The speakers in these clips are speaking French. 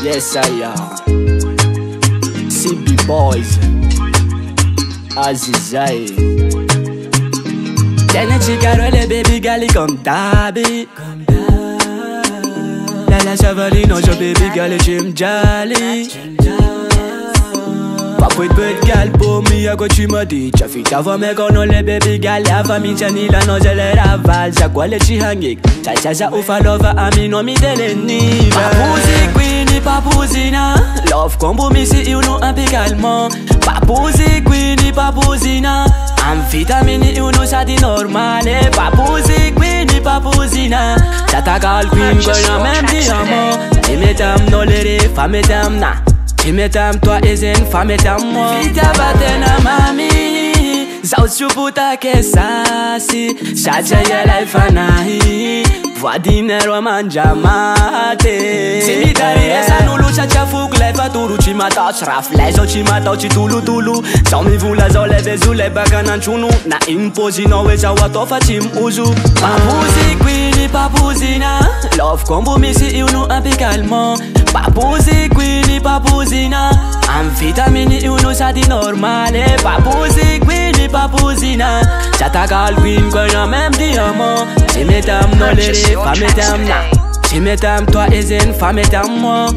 Yes I am CB Boys Azizai Tiene chica le baby gali comme d'habi La chavaline je baby gali j'aime jolly Pas pour être gal pour moi à quoi tu m'as dit Tu as fait ta voix mais qu'on a les baby gal La famille Chani la non je les ravale J'ai quoi les chihangik Cha ufa lova ami no mi deleni Papuzi queenie papuzina Love combo mi si uno impecalement Papuzi queenie papuzina Amfitamini uno sa di normale Papuzi queenie papuzina Chatagal queen qu'on a même diamant Tu m'étais no lere femme t'aime na Tu m'étais toi et une femme t'aime moi Vita batena mami Zao chuputa que sasi Chacha ya life anahi Voa dinero mangia mate Se mi dari esa nu lucha cia fug Leva turu ci ma touch Raf lejo ci ma touch tulu tulu Sau mi vula zo le vezu le baganan ciunu Na impozi no we cia wato facim uzu Papuzi queenie papuzina Love combo mi si unu impecalement Papuzi queenie papuzina Amfitamini unu sa di normale Papuzi queenie papuzina Chatagal queen qu'on a même diamant Tu m'étais no lere femme t'aime na Tu m'étais toi et une femme t'aime moi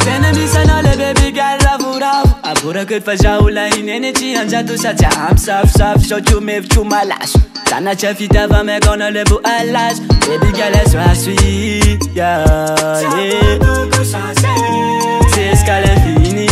Tenemi sana le baby girl ravurav Apura cât făcea ula inene ci anja tu sa cia am saf Și-o ciumev ciumalaș Sana ce fiteva me gonna le bu alaș Baby girl es wa sweet yeah C'est ce qu'elle est finie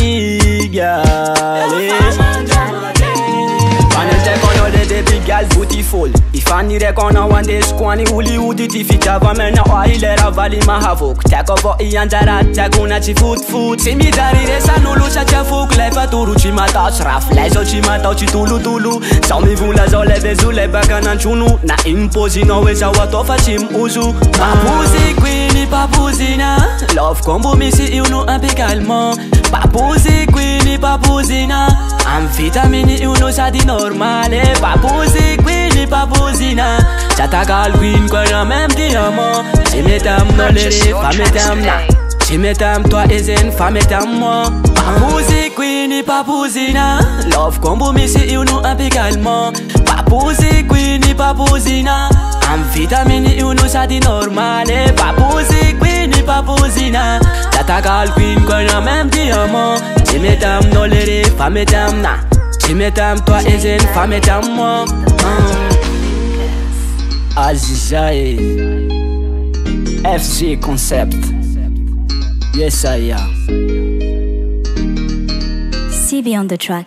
baby girl beautiful Ifanire kona wande squani uli uditi fitava mena oile ravali mahavuk Tekovo ianjara teguna ci food Simi darire sa nu lucha ce fug Leva turu ci ma touch Raf lejo ci ma touch tulu tulu Sau mi vula zo le vezu le baganan ciunu Na impozi no we cia wato facim uzu Papuzi queenie papuzina Love combo mi si unu impecalement Papuzi queenie papuzina Amfitamini unu sa di normale Papuzi queenie papuzina Chatagal queen qu'on a même diamant Tu m'étais no lere femme t'aime na Tu m'étais toi et une femme t'aime moi Papuzi queenie papuzina Love combo mi si unu impecalement Papuzi queenie papuzina Amfitamini unu sa di normale Papuzi queenie papuzina Chatagal queen qu'on a même diamant Tu m'étais no lere femme t'aime na Tu m'étais toi et une femme t'aime moi Azizai FG Concept Yes I am CB on the track.